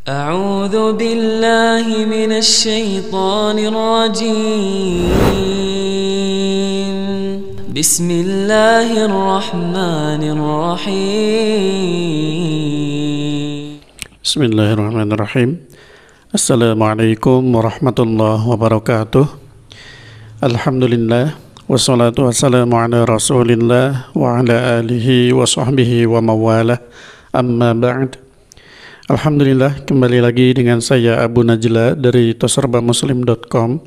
أعوذ بالله من الشيطان الرجيم بسم الله الرحمن الرحيم بسم الله الرحمن الرحيم السلام عليكم ورحمة الله وبركاته الحمد لله والصلاة والسلام على رسول الله وعلى آله وصحبه ومواله amma ba'd. Alhamdulillah, kembali lagi dengan saya Abu Najla dari toserbamuslim.com.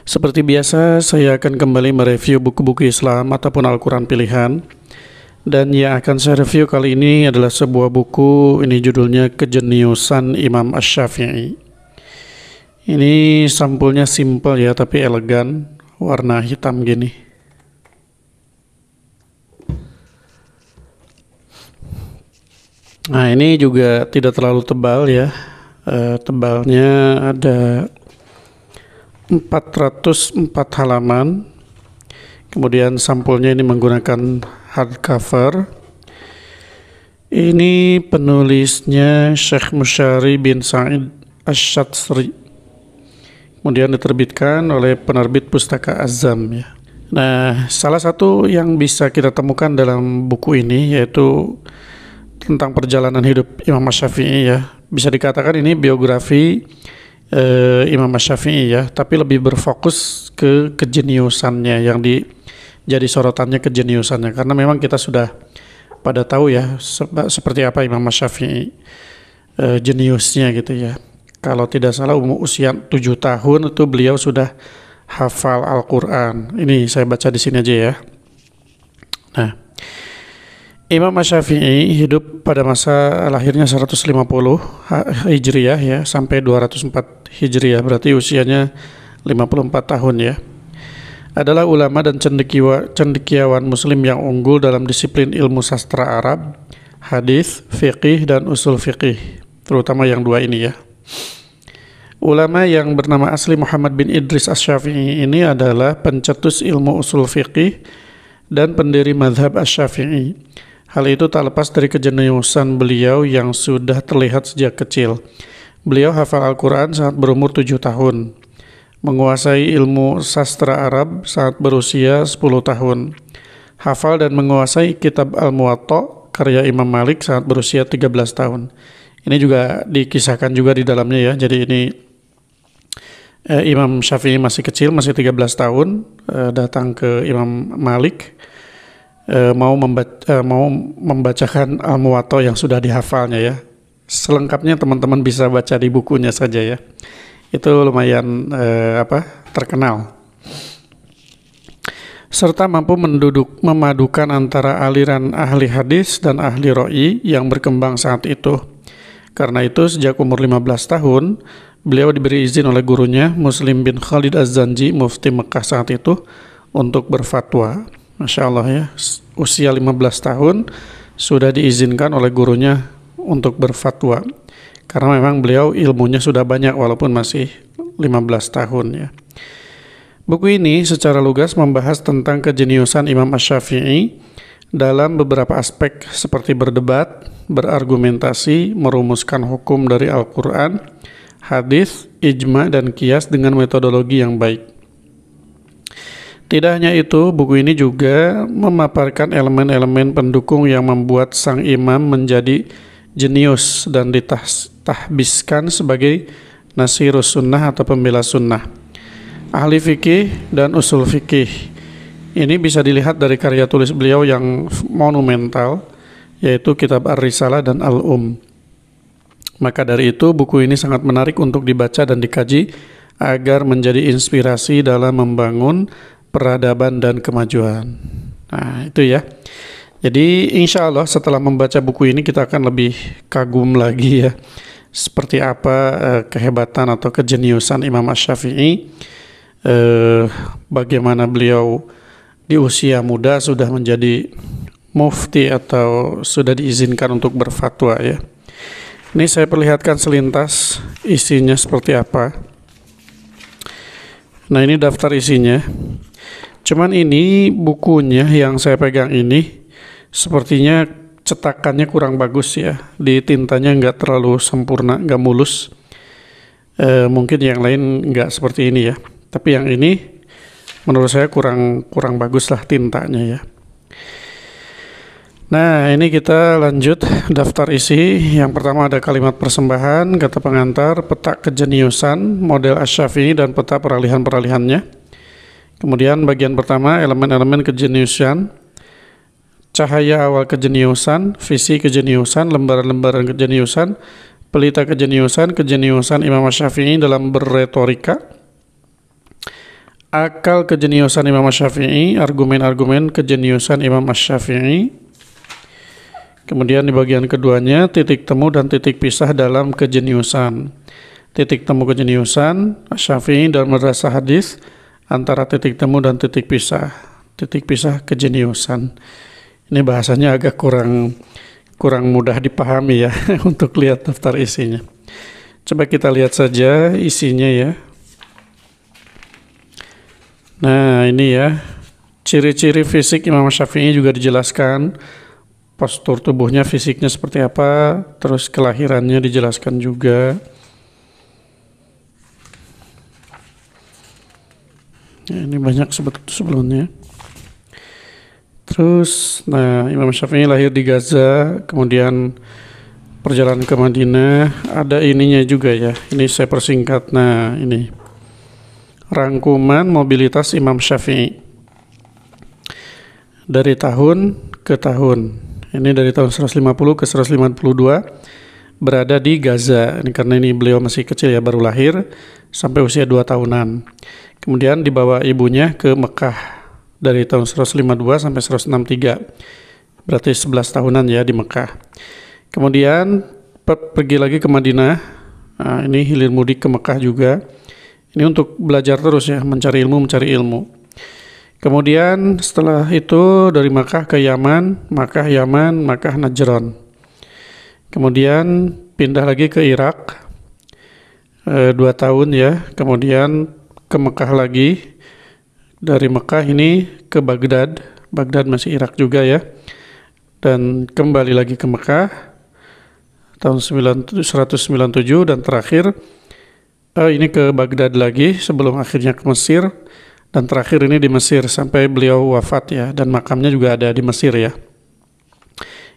Seperti biasa, saya akan kembali mereview buku-buku Islam ataupun Al-Quran pilihan. Dan yang akan saya review kali ini adalah sebuah buku, ini judulnya Kejeniusan Imam Asy-Syafi'i. Ini sampulnya simple ya, tapi elegan, warna hitam gini. Nah, ini juga tidak terlalu tebal ya. Tebalnya ada 404 halaman. Kemudian sampulnya ini menggunakan hardcover. Ini penulisnya Syekh Musyari bin Sa'id Asy-Syatsri. Kemudian diterbitkan oleh penerbit Pustaka Azam ya. Nah, salah satu yang bisa kita temukan dalam buku ini yaitu tentang perjalanan hidup Imam Asy-Syafi'i ya. Bisa dikatakan ini biografi Imam Asy-Syafi'i ya, tapi lebih berfokus ke kejeniusannya yang jadi sorotannya kejeniusannya, karena memang kita sudah pada tahu ya seperti apa Imam Asy-Syafi'i jeniusnya gitu ya. Kalau tidak salah usia 7 tahun itu beliau sudah hafal Al-Qur'an. Ini saya baca di sini aja ya. Nah, Imam Asy-Syafi'i hidup pada masa lahirnya 150 Hijriah ya sampai 204 Hijriah, berarti usianya 54 tahun ya. Adalah ulama dan cendekiawan muslim yang unggul dalam disiplin ilmu sastra Arab, hadis, fiqih dan usul fiqih, terutama yang dua ini ya. Ulama yang bernama asli Muhammad bin Idris Asy-Syafi'i ini adalah pencetus ilmu usul fiqih dan pendiri mazhab Asy-Syafi'i. Hal itu tak lepas dari kejeniusan beliau yang sudah terlihat sejak kecil. Beliau hafal Al-Quran saat berumur 7 tahun, menguasai ilmu sastra Arab saat berusia 10 tahun, hafal dan menguasai kitab Al-Muwatta karya Imam Malik saat berusia 13 tahun. Ini juga dikisahkan juga di dalamnya ya. Jadi ini Imam Syafi'i masih kecil, masih 13 tahun, datang ke Imam Malik, mau membacakan Al-Muwatta yang sudah dihafalnya ya. Selengkapnya teman-teman bisa baca di bukunya saja ya. Itu lumayan terkenal. Serta mampu memadukan antara aliran ahli hadis dan ahli ro'i yang berkembang saat itu. Karena itu sejak umur 15 tahun, beliau diberi izin oleh gurunya Muslim bin Khalid Az-Zanji, mufti Mekah saat itu, untuk berfatwa. Masya Allah ya, usia 15 tahun sudah diizinkan oleh gurunya untuk berfatwa. Karena memang beliau ilmunya sudah banyak walaupun masih 15 tahun ya. Buku ini secara lugas membahas tentang kejeniusan Imam Asy-Syafi'i dalam beberapa aspek seperti berdebat, berargumentasi, merumuskan hukum dari Al-Quran, hadis, ijma, dan qiyas dengan metodologi yang baik. Tidak hanya itu, buku ini juga memaparkan elemen-elemen pendukung yang membuat sang imam menjadi jenius dan ditahbiskan sebagai nasirus sunnah atau pembela sunnah, ahli fikih dan usul fikih. Ini bisa dilihat dari karya tulis beliau yang monumental, yaitu kitab Ar-Risalah dan Al-Um. Maka dari itu, buku ini sangat menarik untuk dibaca dan dikaji agar menjadi inspirasi dalam membangun peradaban dan kemajuan. Nah, itu ya. Jadi insya Allah setelah membaca buku ini kita akan lebih kagum lagi ya, seperti apa kehebatan atau kejeniusan Imam Asy-Syafi'i, bagaimana beliau di usia muda sudah menjadi mufti atau sudah diizinkan untuk berfatwa ya. Ini saya perlihatkan selintas isinya seperti apa. Nah, ini daftar isinya. Cuman ini bukunya yang saya pegang ini sepertinya cetakannya kurang bagus ya, di tintanya nggak terlalu sempurna, nggak mulus. Mungkin yang lain nggak seperti ini ya, tapi yang ini menurut saya kurang bagus lah tintanya ya. Nah, ini kita lanjut daftar isi. Yang pertama ada kalimat persembahan, kata pengantar, peta kejeniusan, model Asy-Syafi'i dan peta peralihan-peralihannya. Kemudian bagian pertama elemen-elemen kejeniusan, cahaya awal kejeniusan, visi kejeniusan, lembaran-lembaran kejeniusan, pelita kejeniusan, kejeniusan Imam Asy-Syafi'i dalam berretorika, akal kejeniusan Imam Asy-Syafi'i, argumen-argumen kejeniusan Imam Asy-Syafi'i. Kemudian di bagian keduanya, titik temu dan titik pisah dalam kejeniusan. Titik temu kejeniusan Asy-Syafi'i dalam madrasah hadis, antara titik temu dan titik pisah kejeniusan. Ini bahasanya agak kurang mudah dipahami ya untuk lihat daftar isinya. Coba kita lihat saja isinya ya. Nah, ini ya, ciri-ciri fisik Imam Syafi'i juga dijelaskan, postur tubuhnya, fisiknya seperti apa, terus kelahirannya dijelaskan juga. Ya, ini banyak sebelumnya. Terus, nah, Imam Syafi'i lahir di Gaza, kemudian perjalanan ke Madinah, ada ininya juga ya. Ini saya persingkat. Nah, ini rangkuman mobilitas Imam Syafi'i dari tahun ke tahun. Ini dari tahun 150 ke 152 berada di Gaza. Ini karena ini beliau masih kecil ya, baru lahir sampai usia 2 tahunan. Kemudian dibawa ibunya ke Mekah dari tahun 152 sampai 163. Berarti 11 tahunan ya di Mekah. Kemudian pergi lagi ke Madinah. Nah, ini hilir mudik ke Mekah juga. Ini untuk belajar terus ya, mencari ilmu. Kemudian setelah itu dari Makkah ke Yaman, Makkah Najran. Kemudian pindah lagi ke Irak 2 tahun ya. Kemudian ke Mekah lagi. Dari Mekah ini ke Baghdad masih Irak juga ya. Dan kembali lagi ke Mekah tahun 197 dan terakhir ini ke Baghdad lagi sebelum akhirnya ke Mesir. Dan terakhir ini di Mesir sampai beliau wafat ya, dan makamnya juga ada di Mesir ya.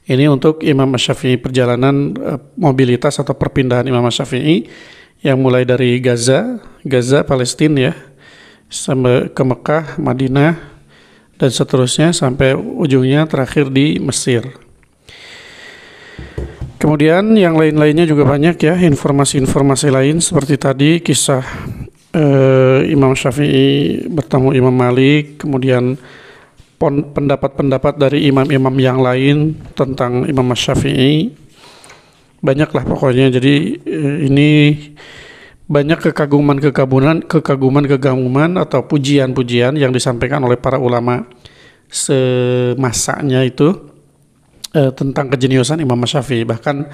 Ini untuk Imam Asy-Syafi'i, perjalanan mobilitas atau perpindahan Imam Asy-Syafi'i yang mulai dari Gaza Palestina ya, sampai ke Mekah, Madinah, dan seterusnya sampai ujungnya terakhir di Mesir. Kemudian yang lain-lainnya juga banyak ya, informasi-informasi lain seperti tadi kisah Imam Syafi'i bertemu Imam Malik, kemudian pendapat-pendapat dari imam-imam yang lain tentang Imam Syafi'i, banyaklah pokoknya. Jadi ini banyak kekaguman atau pujian-pujian yang disampaikan oleh para ulama semasanya itu tentang kejeniusan Imam Syafi'i, bahkan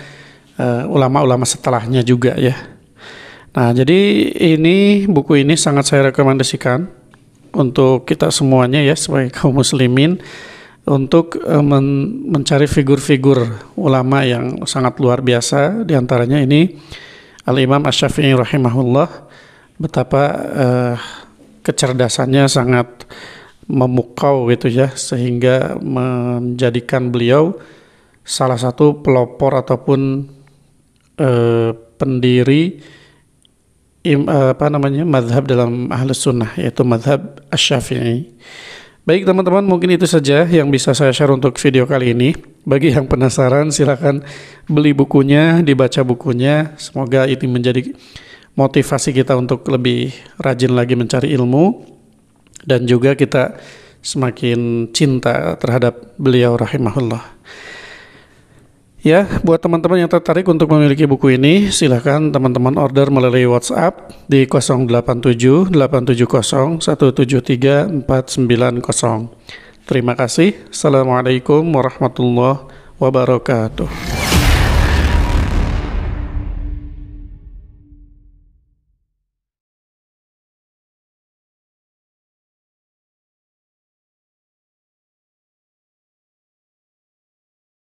ulama-ulama setelahnya juga ya. Nah, jadi buku ini sangat saya rekomendasikan untuk kita semuanya ya, sebagai kaum muslimin, untuk mencari figur-figur ulama yang sangat luar biasa. Di antaranya ini Al-Imam Asy-Syafi'i rahimahullah, betapa kecerdasannya sangat memukau gitu ya, sehingga menjadikan beliau salah satu pelopor ataupun pendiri mazhab dalam Ahlus Sunnah, yaitu mazhab Asy-Syafi'i. Baik teman-teman, mungkin itu saja yang bisa saya share untuk video kali ini. Bagi yang penasaran, silakan beli bukunya, dibaca bukunya. Semoga ini menjadi motivasi kita untuk lebih rajin lagi mencari ilmu, dan juga kita semakin cinta terhadap beliau rahimahullah. Ya, buat teman-teman yang tertarik untuk memiliki buku ini, silakan teman-teman order melalui WhatsApp di 087 870 173 490. Terima kasih. Assalamualaikum warahmatullahi wabarakatuh.